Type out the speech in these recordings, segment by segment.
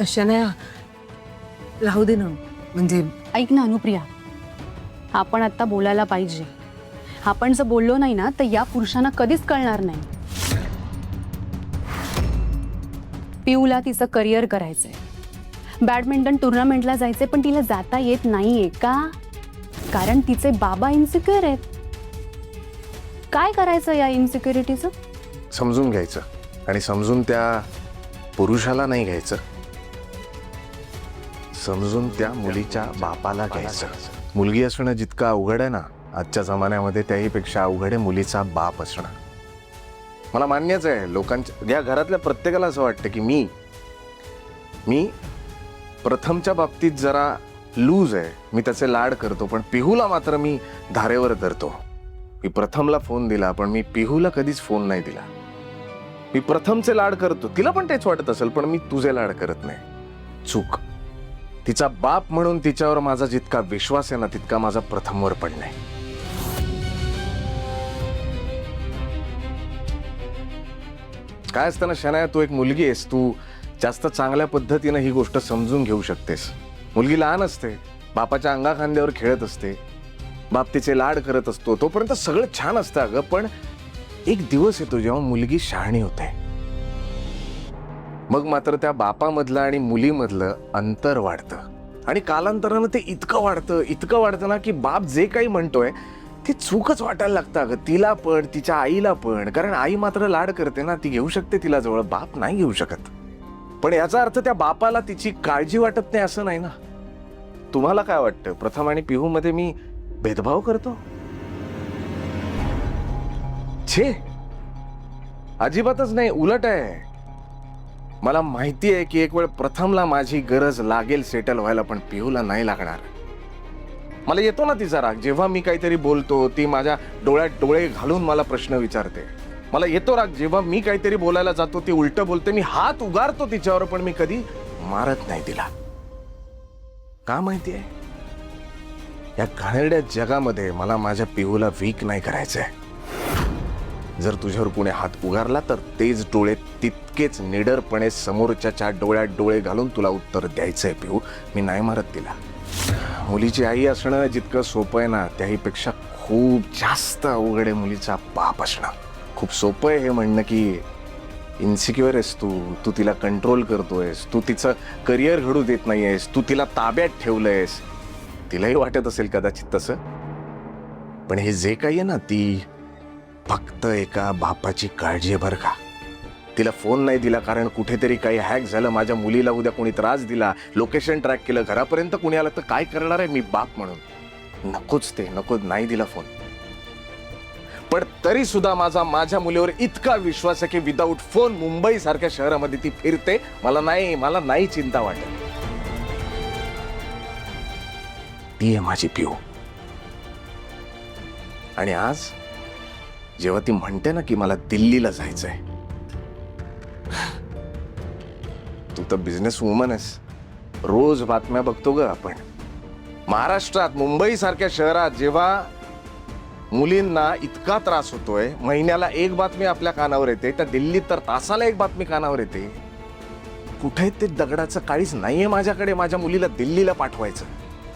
शनया राहू दे ना, म्हणजे ऐक ना अनुप्रिया, आपण आता बोलायला पाहिजे. आपण जर बोललो नाही ना तर या पुरुषांना कधीच कळणार नाही. पिऊला तिचं करिअर करायचंय, बॅडमिंटन टुर्नामेंटला जायचंय, पण तिला जाता येत नाहीये का? कारण तिचे बाबा इन्सिक्युअर आहेत. काय करायचं या इन्सिक्युरिटीचं? समजून घ्यायचं आणि समजून त्या पुरुषाला नाही घ्यायचं, समजून त्या मुलीच्या बापाला घ्यायचं. मुलगी असणं जितकं अवघड आहे ना आजच्या जमान्यामध्ये, त्याहीपेक्षा अवघड आहे मुलीचा बाप असणं. मला मान्यच आहे, लोकांच्या या घरातल्या प्रत्येकाला असं वाटतं की मी प्रथमच्या बाबतीत जरा लूज आहे, मी त्याचे लाड करतो, पण पिहूला मात्र मी धारेवर धरतो. मी प्रथमला फोन दिला पण मी पिहूला कधीच फोन नाही दिला. मी प्रथमचे लाड करतो, तिला पण तेच वाटत असेल, पण मी तुझे लाड करत नाही. चूक. तिचा बाप म्हणून तिच्यावर माझा जितका विश्वास आहे ना तितका माझा प्रथमवर पण नाही. काय असतं ना शनाया, तू एक मुलगी आहेस, तू जास्त चांगल्या पद्धतीने ही गोष्ट समजून घेऊ शकतेस. मुलगी लहान असते, बापाच्या अंगा खांद्यावर खेळत असते, बाप तिचे लाड करत असतो, तोपर्यंत सगळं छान असतं अगं. पण एक दिवस येतो जेव्हा मुलगी शहाणी होते, मग मात्र त्या बापामधलं आणि मुलीमधलं अंतर वाढतं आणि कालांतरानं ते इतकं वाढतं ना की बाप जे काही म्हणतोय ते चूकच वाटायला लागतं अगं, तिला पण तिच्या आईला पण. कारण आई मात्र लाड करते ना, ती घेऊ शकते तिला जवळ, बाप नाही घेऊ शकत. पण याचा अर्थ त्या बापाला तिची काळजी वाटत नाही असं नाही ना. तुम्हाला काय वाटतं, प्रथम आणि पिहू मध्ये मी भेदभाव करतो? छे, अजिबातच नाही, उलट आहे. मला माहिती आहे की एक वेळ प्रथमला माझी गरज लागेल सेटल व्हायला, पण पिहूला नाही लागणार. मला येतो ना तिचा राग, जेव्हा मी काहीतरी बोलतो ती माझ्या डोळ्यात डोळे घालून मला प्रश्न विचारते. मला येतो राग जेव्हा मी काहीतरी बोलायला जातो, ती उलट बोलते, मी हात उगारतो तिच्यावर, पण मी कधी मारत नाही तिला. का माहितीये, या घाणेरड्या जगामध्ये मला माझ्या पिहूला वीक नाही करायचंय. जर तुझ्यावर कुणी हात उगारला तर तेच डोळे तितकेच निडरपणे समोरच्याच्या डोळ्यात डोळे घालून तुला उत्तर द्यायचंय पिहू. मी नाही मारत तिला. मुलीची आई असणं जितकं सोपं आहे ना, त्याहीपेक्षा खूप जास्त अवघड आहे मुलीचा बाप असणं. खूप सोपं आहे हे म्हणणं की इन्सिक्युअर आहेस तू तिला कंट्रोल करतोयस, तू तिचं करिअर घडू देत नाहीयेस, तू तिला ताब्यात ठेवलंयस. तिलाही वाटत असेल कदाचित तसं, पण हे जे काही आहे ना, ती फक्त एका बापाची काळजी आहे बरं का. तिला फोन नाही दिला कारण कुठेतरी काही हॅक झालं, माझ्या मुलीला उद्या कोणी त्रास दिला, लोकेशन ट्रॅक केलं, घरापर्यंत कुणी आलं तर काय करणार आहे मी बाप म्हणून. नको, नाही दिला फोन. पण तरी सुद्धा माझ्या मुलीवर इतका विश्वास आहे की विदाऊट फोन मुंबई सारख्या शहरामध्ये ती फिरते. मला नाही चिंता वाटत. ती आहे माझी पिऊ. आणि आज जेव्हा ती म्हणते ना की मला दिल्लीला जायचंय, तू तर बिझनेस वुमन आहेस, रोज बातम्या बघतो ग आपण. महाराष्ट्रात मुंबई सारख्या शहरात जेव्हा मुलींना इतका त्रास होतोय, महिन्याला एक बातमी आपल्या कानावर येते, त्या दिल्लीत तर तासाला एक बातमी कानावर येते. कुठे ते दगडाचं काळीच नाहीये माझ्याकडे माझ्या मुलीला दिल्लीला पाठवायचं.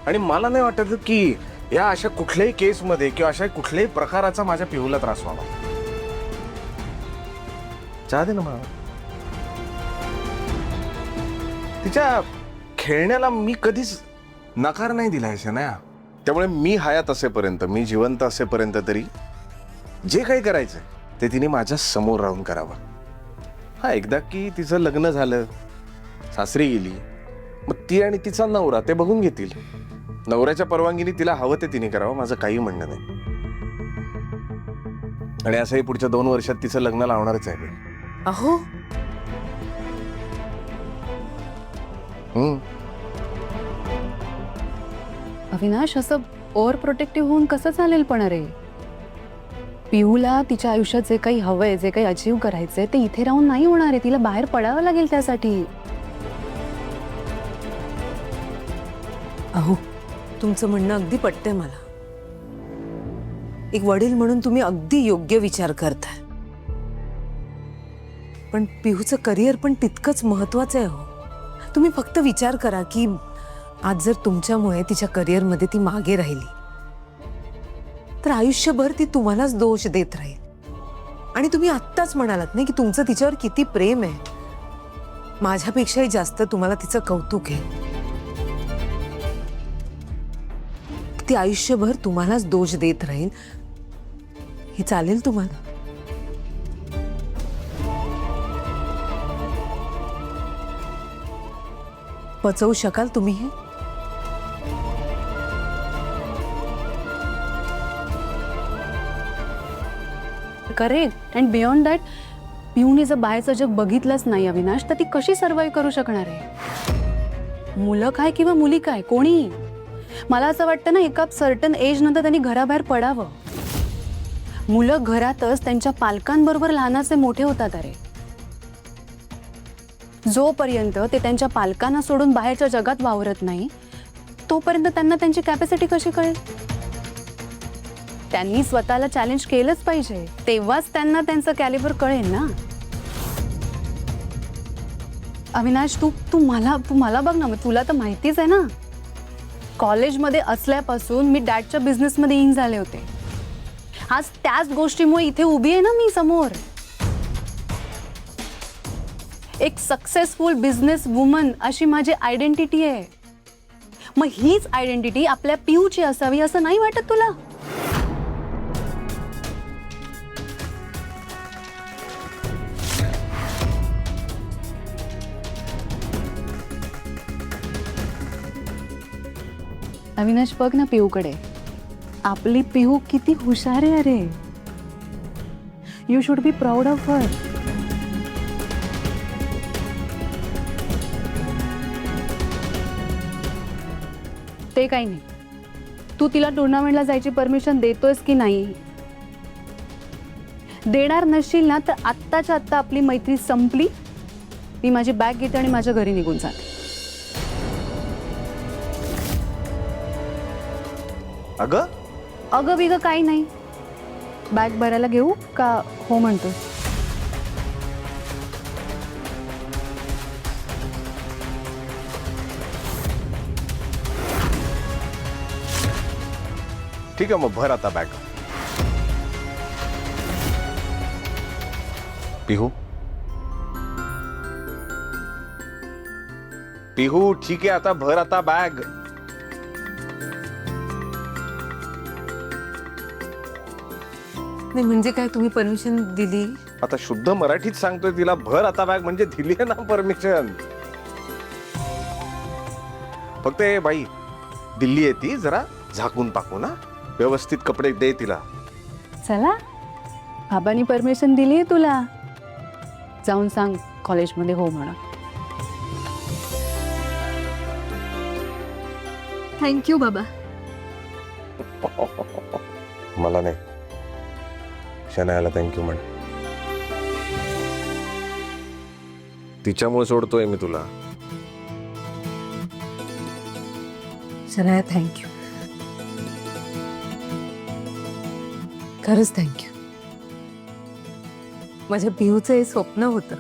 आणि मला नाही वाटत की या अशा कुठल्याही केसमध्ये किंवा अशा कुठल्याही प्रकाराचा माझ्या पिहूला त्रास व्हावा. चहा दे ना मला. तिच्या खेळण्याला मी कधीच नकार नाही दिला आहे ना. त्यामुळे मी हयात असेपर्यंत, मी जिवंत असेपर्यंत तरी जे काही करायचं ते तिने माझ्या समोर राहून करावं. हा, एकदा की तिचं लग्न झालं, सासरी गेली, मग ती आणि तिचा नवरा ते बघून घेतील. नवऱ्याच्या परवानगीने तिला हवं ते तिने करावं, माझं काही म्हणणं नाही. आणि असंही पुढच्या 2 वर्षात तिचं लग्न लावणारच आहे मी. अहो अविनाश, असं ओव्हर प्रोटेक्टिव्ह होऊन कसं चालेल पण रे? पिऊला तिच्या आयुष्यात जे काही हवंय, जे काही अचीव्ह करायचंय ते इथे राहून नाही होणार आहे. तिला बाहेर पडावं लागेल त्यासाठी. अहो, तुमचं म्हणणं अगदी पटतंय मला. एक वडील म्हणून तुम्ही अगदी योग्य विचार करताय. पण पिहूचं करिअर पण तितकंच महत्वाचं आहे. हो, तुम्ही फक्त विचार करा की आज जर तुमच्यामुळे तिच्या करिअरमध्ये ती मागे राहिली तर आयुष्यभर ती तुम्हालाच दोष देत राहील. आणि तुम्ही आत्ताच म्हणालात नाही की तुमचं तिच्यावर किती प्रेम आहे. माझ्यापेक्षाही जास्त तुम्हाला तिचं कौतुक आहे. ती आयुष्यभर तुम्हालाच दोष देत राहील हे चालेल तुम्हाला? पचवू शकाल तुम्ही हे? करेक्ट. अँड बियॉन्ड दॅट, पिऊने जर बाहेरचं जग बघितलंच नाही अविनाश, तर ती कशी सर्वाईव्ह करू शकणार आहे? मुलं काय किंवा मुली काय, कोणी. मला असं वाटतं ना, एका सर्टन एज नंतर त्यांनी घराबाहेर पडावं. मुलं घरातच त्यांच्या पालकांबरोबर लहानाचे मोठे होतात. अरे जोपर्यंत ते त्यांच्या पालकांना सोडून बाहेरच्या जगात वावरत नाही तोपर्यंत त्यांना त्यांची कॅपॅसिटी कशी कळेल? त्यांनी स्वतःला चॅलेंज केलंच पाहिजे, तेव्हाच त्यांना त्यांचं कॅलिबर कळेल ना. अविनाश, तू मला बघ ना, तुला तर माहितीच आहे ना, कॉलेजमध्ये असल्यापासून मी डॅडच्या बिझनेसमध्ये इन झाले होते. आज त्याच गोष्टीमुळे इथे उभी आहे ना मी समोर. एक सक्सेसफुल बिझनेस वुमन अशी माझी आयडेंटिटी आहे. मग हीच आयडेंटिटी आपल्या पिऊची असावी असं नाही वाटत तुला? अविनाश, बघ ना पिऊकडे. आपली पिऊ किती हुशार आहे. अरे you should be proud of her. ते काही नाही, तू तिला टुर्नामेंटला जायची परमिशन देतोयस की नाही? देणार नसशील ना तर आत्ताच्या आत्ता आपली मैत्री संपली. मी माझी बॅग घेते आणि माझ्या घरी निघून जाते. अगं अगं बिगं काही नाही. बॅग भरायला घेऊ का हो म्हणतो? ठीक आहे, मग भर आता बॅग. पिहू पिहू ठीक आहे, आता भर आता बॅग. नाही म्हणजे काय, तुम्ही परमिशन दिली? आता शुद्ध मराठीत सांगतोय तिला, भर आता बॅग म्हणजे दिली आहे ना परमिशन. फक्त ए बाई, दिल्ली आहे ती, जरा झाकून टाकू ना, व्यवस्थित कपडे दे तिला. चला, बाबांनी परमिशन दिली आहे तुला. जाऊन सांग कॉलेजमध्ये हो म्हणा. थँक्यू बाबा. मला नाही, शनायाला थँक्यू म्हण. तिच्यामुळे सोडतोय मी तुला. शनाया, थँक्यू. खरंच थँक्यू. माझ्या पिऊचं हे स्वप्न होतं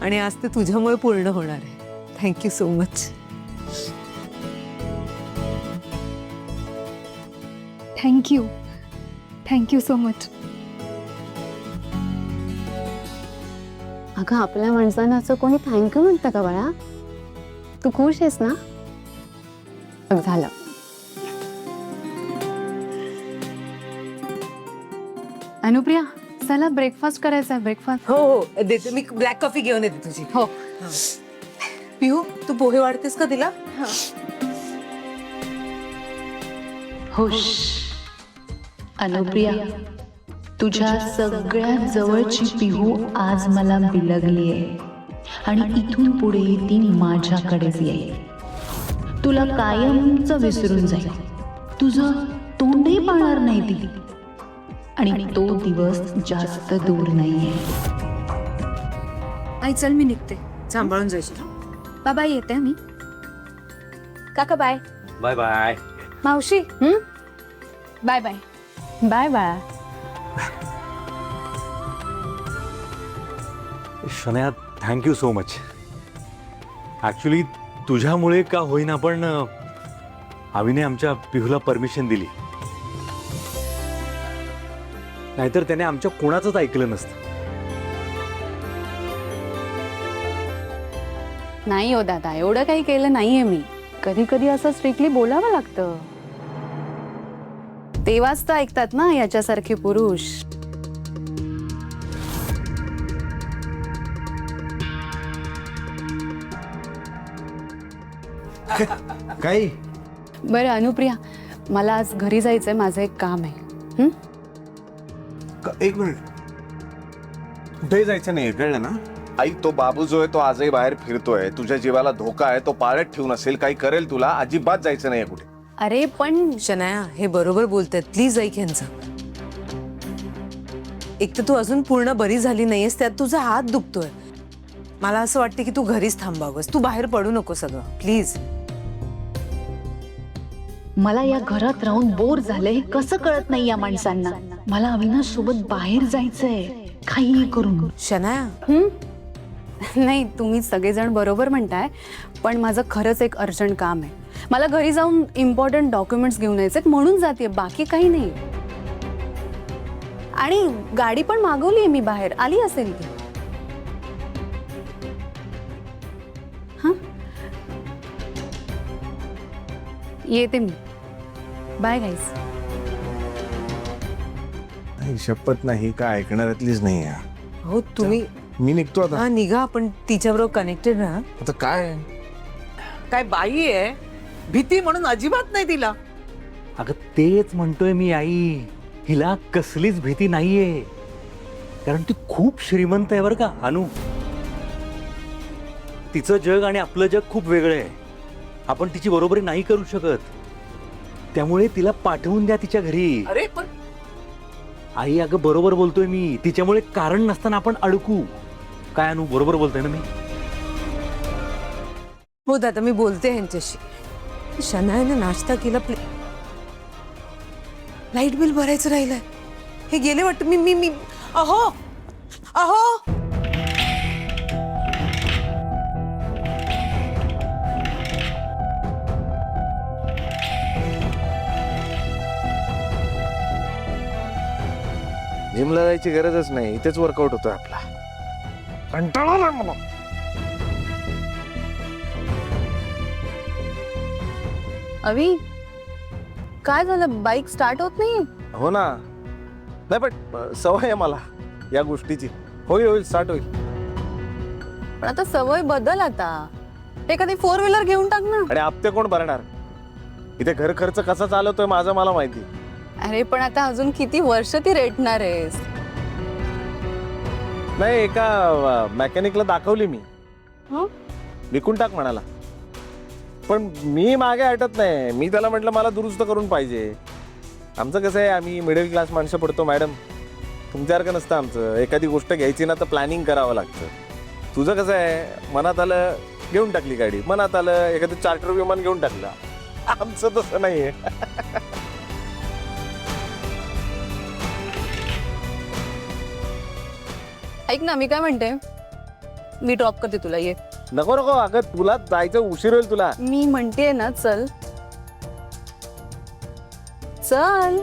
आणि आज ते तुझ्यामुळे पूर्ण होणार आहे. Thank you so much. Thank you. Thank you so much. अगं, आपल्या माणसांना असं कोणी थँक्यू म्हणतं का बाळा? तू खुश आहेस ना? बघ, झालं. अनुप्रिया, चला ब्रेकफास्ट करायचा आहे. ब्रेकफास्ट हो हो देते मी. ब्लॅक कॉफी घेऊन येते तुझी. हो. पिहू, तू पोहे वाढतेस का तिला? खुश. अनुप्रिया, तुझ्या सगळ्यात जवळची पिहू आज मला बिलगली आहे आणि इथून पुढे ती माझ्याकडेच येईल. तुला कायमच विसरून जाईल. तुझं तोंडही पाळणार नाही ती. आणि तो दिवस जास्त दूर नाहीये. आई चल, मी निघते. सांभाळून जायची. बाबा येते मी. काका बाय. Bye bye. मावशी बाय बाय. बाय बाळा. Shanaya, thank you so much. Actually तुझ्यामुळे का होईना पण अविने आमच्या पिहूला परमिशन दिली, नाहीतर त्याने आमच्या कोणाचंच ऐकलं नसतं. नाही हो दादा, एवढं काही केलं नाहीये मी. कधी कधी असं स्ट्रिक्टली बोलावं लागतं, तेव्हाच तर ऐकतात ना याच्यासारखे पुरुष. काही बरं अनुप्रिया, मला आज घरी जायचंय, माझं एक काम आहे. हं? एक मिनिट, कुठेही जायचं नाही कळलं ना. आई, तो बाबू जो आहे तो आजही बाहेर फिरतोय, तुझ्या जीवाला धोका आहे, तो पाळत ठेवून असेल, काही करेल तुला. अजिबात जायचं नाही कुठे. अरे पण शनाया हे बरोबर बोलतायत, प्लीज ऐक यांचं. एक तर तू अजून पूर्ण बरी झाली नाहीयेस, त्यात तुझा हात दुखतोय. मला असं वाटतं की तू घरीच थांबावंस, तू बाहेर पडू नको सगळं, प्लीज. मला या घरात राहून बोर झालंय हे कसं कळत नाही या माणसांना. मला अविनाश सोबत बाहेर जायचंय, काही करून. शनाया नाही, तुम्ही सगळेजण बरोबर म्हणताय, पण माझं खरंच एक अर्जंट काम आहे. मला घरी जाऊन इम्पॉर्टंट डॉक्युमेंट्स घेऊन यायचे म्हणून जाते, बाकी काही नाही. आणि गाडी पण मागवली आहे मी, बाहेर आली असेल ती. हां, येते मी. बाय गाईस. शपथ नाही का ऐकणाऱ्यातलीच नाही आहे. हो तुम्ही मी निघतो आता. हा निघा, पण तिच्याबरोबर कनेक्टेड राहा. आता काय काय बाई आहे, भीती म्हणून अजिबात नाही तिला. अगं तेच म्हणतोय मी आई, हिला कसलीच भीती नाहीये, कारण ती खूप श्रीमंत आहे बरं का अनु. तिचं जग आणि आपलं जग खूप वेगळं आहे. आपण तिची बरोबरी नाही करू शकत, त्यामुळे तिला पाठवून द्या तिच्या घरी. अरे पण आई अगं बरोबर बोलतोय मी, तिच्यामुळे कारण नसताना आपण अडकू. काय अनु, बरोबर बोलतोय ना मी? हो दादा, मी बोलते ह्यांच्याशी. शनायाने नाश्ता केला, लाईट बिल भरायचं राहिलंय. हे गेले वाटतं. मी मी मी अहो अहो जिमला जायची गरजच नाही, इथेच वर्कआउट होतोय आपला. कंटाळा आलाय मला. अवी, काय झालं? बाईक स्टार्ट होत नाही? हो ना. नाही पण सवय आहे मला या गोष्टीची. होईल होईल, स्टार्ट होईल. पण आता सवय बदल. आता एखादी 4 व्हीलर घेऊन टाक ना. आणि हप्ते कोण भरणार? इथे घर खर्च कसा चालवतोय माझं मला माहिती. अरे पण आता अजून किती वर्ष ती रेटणार आहेस? नाही, एका मेकॅनिकला दाखवली मी, हं? विकून टाक म्हणाला. पण मी मागे हटत नाही. मी त्याला म्हटलं मला दुरुस्त करून पाहिजे. आमचं कसं आहे, आम्ही मिडल क्लास माणसं पडतो मॅडम. तुमच्यासारखं नसतं आमचं. एखादी गोष्ट घ्यायची ना तर प्लॅनिंग करावं लागतं. तुझं कसं आहे, मनात आलं घेऊन टाकली गाडी, मनात आलं एखादं चार्टर विमान घेऊन टाकलं. आमचं तसं नाहीये. ऐक ना, मी काय म्हणते, मी ड्रॉप करते तुला, ये. नको नको, अगं तुला जायचं उशीर होईल तुला. मी म्हणते ना, चल चल.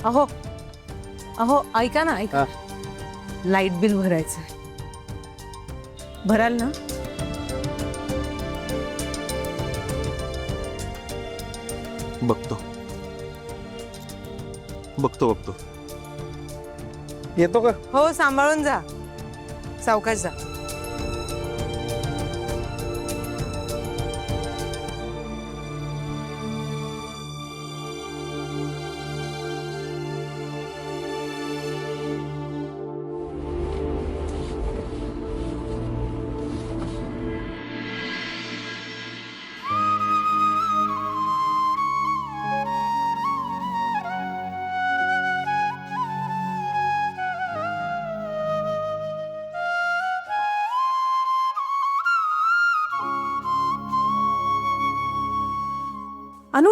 अहो अहो ऐका ना, ऐका. लाईट बिल भरायचं, भराल ना? बघतो बघतो बघतो. येतो का? हो, सांभाळून जा, सावकाश जा. अनु,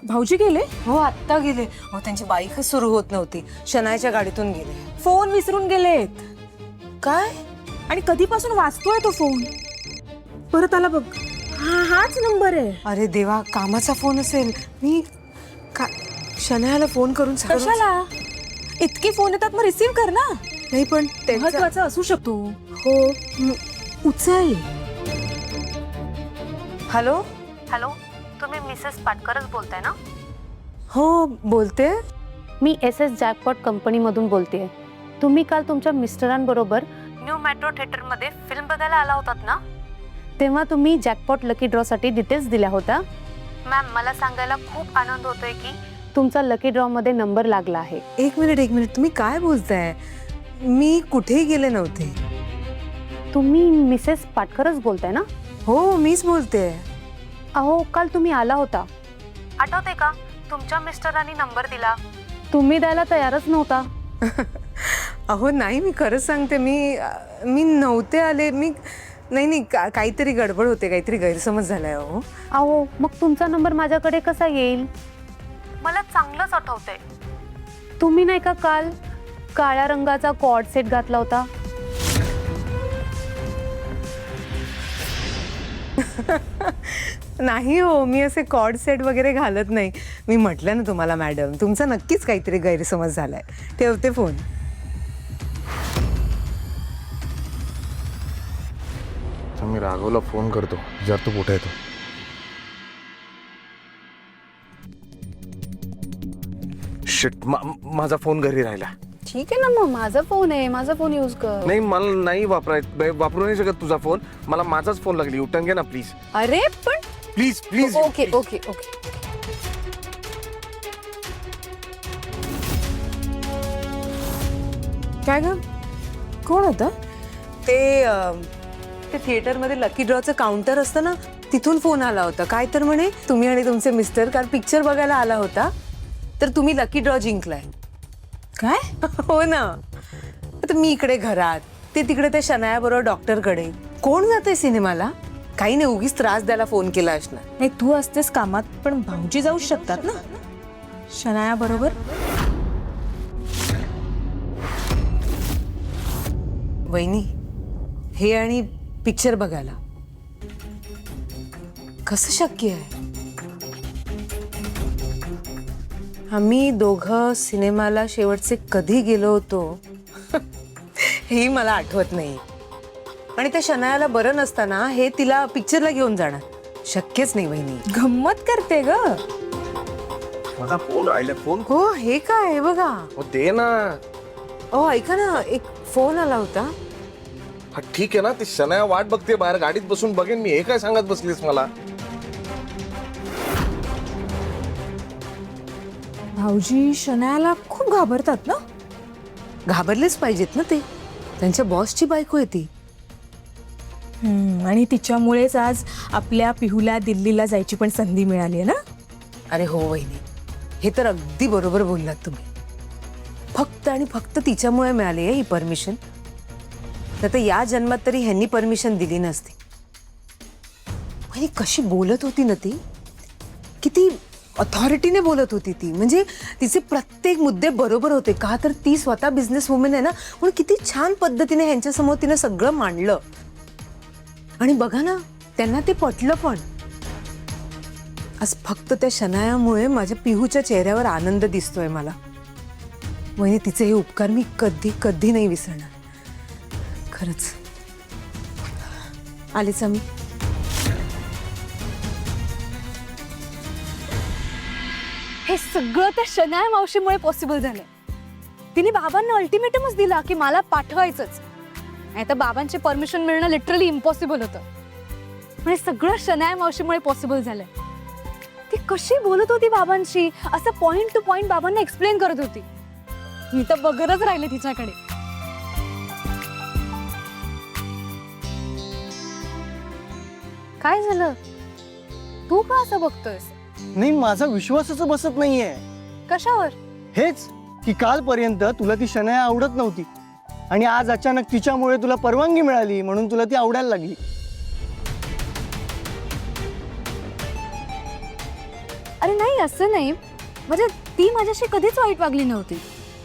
भाऊजी गेले? हो, आत्ता गेले. हो, त्यांची बाईकच सुरू होत नव्हती. शनायाच्या गाडीतून गेले. फोन विसरून गेलेत. काय? आणि कधीपासून वाचतोय तो फोन. परत आला बघ. हाच नंबर आहे. अरे देवा, कामाचा फोन असेल. मी शनायाला फोन करून सांगू. कशाला इतके फोन येतात, मग रिसीव्ह कर ना. नाही पण त्यांचा महत्वाचा असू शकतो. हो उचल. हॅलो हॅलो, तुम्ही मिसेस पाटकरच बोलताय ना? हो बोलते. मी SS जॅकपॉट कंपनीमधून बोलतेय. तुम्ही काल तुमच्या मिस्टरांबरोबर न्यू मेट्रो थिएटरमध्ये फिल्म बघायला आला होतात ना? तेव्हा तुम्ही जॅकपॉट लकी ड्रॉसाठी डिटेल्स दिल्या होत्या. मॅम, मला सांगायला खूप आनंद होतोय की तुमचा लकी ड्रॉमध्ये नंबर लागला आहे. एक मिनिट, तुम्ही काय बोलताय? मी कुठेही गेले नव्हते. तुम्ही मिसेस पाटकरच बोलताय ना? हो मीच बोलते. अहो, काल तुम्ही आला होता, आठवते का? तुमच्या मिस्टरांनी नंबर दिला, तुम्ही द्यायला तयारच नव्हता. अहो नाही, मी खरंच सांगते, मी नव्हते आले. नाही काहीतरी गडबड होते, काहीतरी गैरसमज झालाय. अहो, मग तुमचा नंबर माझ्याकडे कसा येईल? मला चांगलंच आठवतंय, तुम्ही नाही का काल काळ्या रंगाचा कॉर्ड सेट घातला होता? नाही हो, मी असे कॉर्ड सेट वगैरे घालत नाही. मी म्हटलं ना तुम्हाला मॅडम, तुमचा नक्कीच काहीतरी गैरसमज झालाय. ठेवते फोन. मी राघवला फोन करतो, जर तो कुठे येतो. शिट, माझा फोन घरी राहिला. ठीक आहे ना, मग माझा फोन आहे, माझा फोन यूज कर. नाही, मला नाही वापरू नाही शकत तुझा फोन. मला माझाच फोन लागली. उठंग घे ना प्लीज. अरे पण please please. Okay okay okay. काय ग, कोण होतं? ते थिएटरमध्ये लकी ड्रॉचं काउंटर असतं ना, तिथून फोन आला होता. काय तर म्हणे, तुम्ही आणि तुमचे मिस्टर काल पिक्चर बघायला आला होता, तर तुम्ही लकी ड्रॉ जिंकलाय. काय? हो ना. आता मी इकडे घरात, ते तिकडे त्या शनायाबरोबर डॉक्टरकडे. कोण जाते सिनेमाला? काही नाही, उगीच त्रास द्यायला फोन केला असणार. नाही, तू असतेस कामात, पण भाऊजी जाऊ शकतात ना शनाया बरोबर. वहिनी, हे आणि पिक्चर बघायला कसं शक्य आहे? आम्ही दोघं सिनेमाला शेवटचे कधी गेलो होतो हेही मला आठवत नाही. आणि त्या शनायाला बरं नसताना हे तिला पिक्चरला घेऊन जाणार शक्यच नाही. वहिनी गंमत करते ग. माझा फोन राहिला. फोन हो, हे काय बघा. हो दे ना. ओ ऐका ना, एक फोन आला होता. हा ठीक आहे ना, ती शनाया वाट बघते बाहेर, गाडीत बसून बघेन मी. हे काय सांगत बसलीस मला? भाऊजी शनायाला खूप घाबरतात ना. घाबरलेच पाहिजेत ना, ते त्यांच्या बॉसची बायको आहे ती. आणि तिच्यामुळेच आज आपल्या पिहूला दिल्लीला जायची पण संधी मिळाली आहे ना. अरे हो वहिनी, हे तर अगदी बरोबर बोललात तुम्ही. फक्त आणि फक्त तिच्यामुळे मिळाली आहे ही परमिशन. तर या जन्मात तरी ह्यांनी परमिशन दिली नसती. आणि कशी बोलत होती ना ती, किती अथॉरिटीने बोलत होती ती. म्हणजे तिचे प्रत्येक मुद्दे बरोबर होते. का तर ती स्वतः बिझनेस वुमन आहे ना, म्हणून किती छान पद्धतीने ह्यांच्यासमोर तिने सगळं मांडलं. आणि बघा ना, त्यांना ते पटलं पण. आज फक्त त्या शनायामुळे माझ्या पिहूच्या चेहऱ्यावर आनंद दिसतोय मला. म्हणजे तिचे हे उपकार मी कधी कधी नाही विसरणार. खरंच. आलीच आम्ही. हे सगळं त्या शनाया मावशीमुळे पॉसिबल झालंय. तिने बाबांना अल्टिमेटमच दिला की मला पाठवायचंच, नाही तर बाबांची परमिशन मिळणं लिटरली इम्पॉसिबल होतं. म्हणजे सगळं शनाया मावशीमुळे पॉसिबल झालंय. ती कशी बोलत होती बाबांशी, असं पॉइंट टू पॉइंट बाबांना एक्सप्लेन करत होती. मी तर बघतच राहिले तिच्याकडे. काय झालं? तू का असं बघतोयस? नाही, माझा विश्वासच बसत नाहीये. कशावर? हेच की कालपर्यंत तुला ती शनाया आवडत नव्हती आणि आज अचानक तिच्यामुळे तुला परवानगी मिळाली म्हणून तुला ती आवडायला लागली. अरे नाही, असं नाही. म्हणजे ती माझ्याशी कधीच वाईट वागली नव्हती.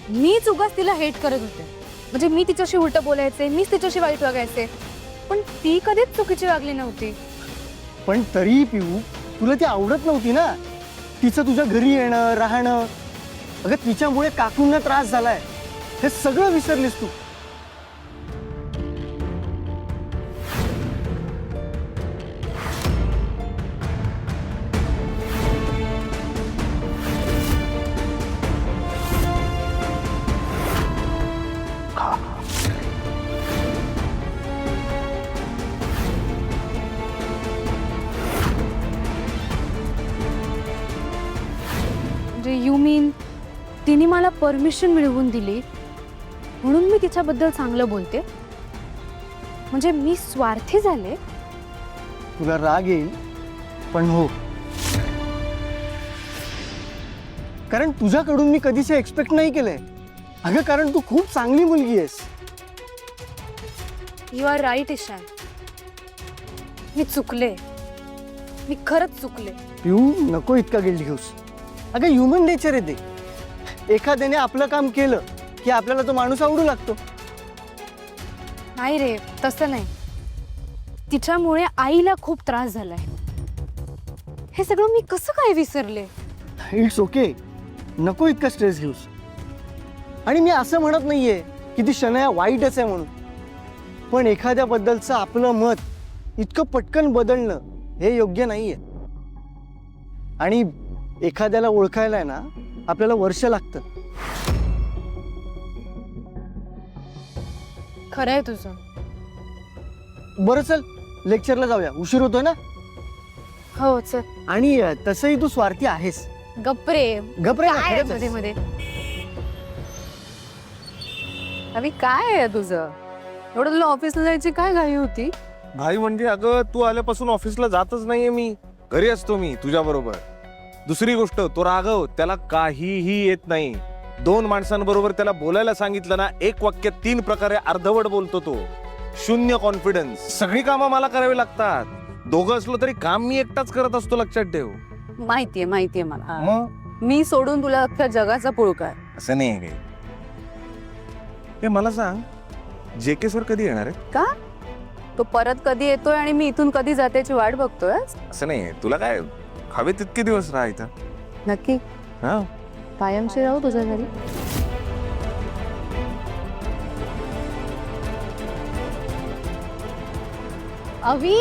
मीच उगाच तिला हेट करत होते. म्हणजे मी तिच्याशी उलट बोलायचे, मीच तिच्याशी वाईट वागायचे, पण ती कधीच चुकीची वागली नव्हती. पण तरी पिऊ तुला ती आवडत नव्हती ना. तिचं तुझ्या घरी येणं राहणं, अगं तिच्यामुळे काकूंना त्रास झालाय, हे सगळं विसरलीस तू. म्हणजे यू मीन तिने मला परमिशन मिळवून दिली म्हणून मी तिच्याबद्दल चांगलं बोलते? म्हणजे मी स्वार्थी झाले? तुला राग येईल पण हो, कारण तुझ्याकडून मी कधीच एक्सपेक्ट नाही केलंय. अगं कारण तू खूप चांगली मुलगी आहेस. यू आर राईट ईशान, मी चुकले, मी खरंच चुकले. पिऊ नको इतका गिल्ट घेऊस. अगं ह्युमन नेचर आहे ते. एखाद्याने आपलं काम केलं की आपल्याला तो माणूस आवडू लागतो. नाही रे, तसं नाही. तिच्यामुळे आईला खूप त्रास झालाय. हे सगळं मी कसं काय विसरले? इट्स ओके, नको इतका स्ट्रेस घेऊस. आणि मी असं म्हणत नाहीये की ती शनया वाईटच आहे म्हणून, पण एखाद्याबद्दलचं आपलं मत इतकं पटकन बदलणं हे योग्य नाहीये. आणि एखाद्याला ओळखायला आहे ना आपल्याला वर्ष लागतं. खरं आहे तुझं. बरं चल लेक्चरला जाऊया, उशीर होतोय ना. हो चल. आणि तसंही तू स्वार्थी आहेस. गप्रे गप्रे काय आहे मध्ये मध्ये? अभि काय आहे तुझं? एवढं तुला ऑफिसला जायची काय घाई होती? भाई म्हणजे अगं तू आल्यापासून ऑफिसला जातच नाहीये मी, घरी असतो मी तुझ्या बरोबर. दुसरी गोष्ट, तो राघव त्याला काहीही येत नाही. 2 माणसांबरोबर त्याला बोलायला सांगितलं ना, एक वाक्य 3 प्रकारे अर्धवट बोलतो तो. शून्य कॉन्फिडन्स. सगळी कामं मला करावी लागतात. दोघं असलो तरी काम मी एकटाच करत असतो, लक्षात ठेव. माहितीये मला. मग मी सोडून तुला अख्ख्या जगाचा पुळका आहे. असं नाही काही. हे मला सांग, JK सर कधी येणार आहेत? का? तो परत कधी येतोय आणि मी इथून कधी जात्याची वाट बघतोय? असं नाही, तुला काय हवे तितके दिवस राहा इथं. नक्की हा, कायमची राहू तुझ्या घरी. अवी,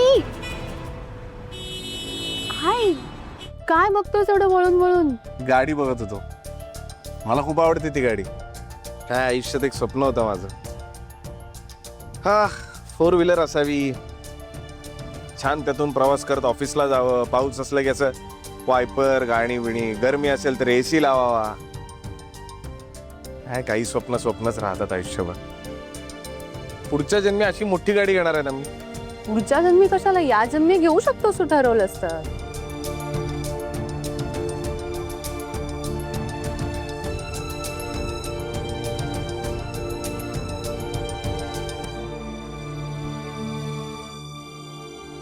हाय, काय बघतोस एवढं वळून वळून? गाडी बघत होतो. मला खूप आवडते ती गाडी. काय आयुष्यात एक स्वप्न होतं माझं. हा, 4 व्हीलर असावी, छान त्यातून प्रवास करत ऑफिसला जावं. पाऊस असला की असं वायपर, गाणी बिणी, गरमी असेल तर AC लावावा. काय काही स्वप्नच राहतात आयुष्यभर. पुढच्या जन्मी अशी मोठी गाडी घेणार आहे ना मी. पुढच्या जन्मी कशाला, या जन्मी घेऊ शकतोस तू ठरवलंस तर.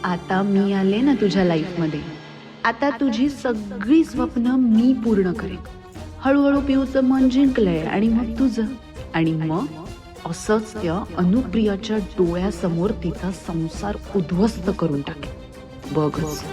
आता मी आले ना तुझ्या लाईफमध्ये, आता तुझी सगळी स्वप्न मी पूर्ण करेन. हळूहळू पिऊचं मन जिंकलंय आणि मग तुझं, आणि मग असंच त्या अनुप्रियाच्या डोळ्यासमोर तिचा संसार उद्ध्वस्त करून टाकेन. बघच.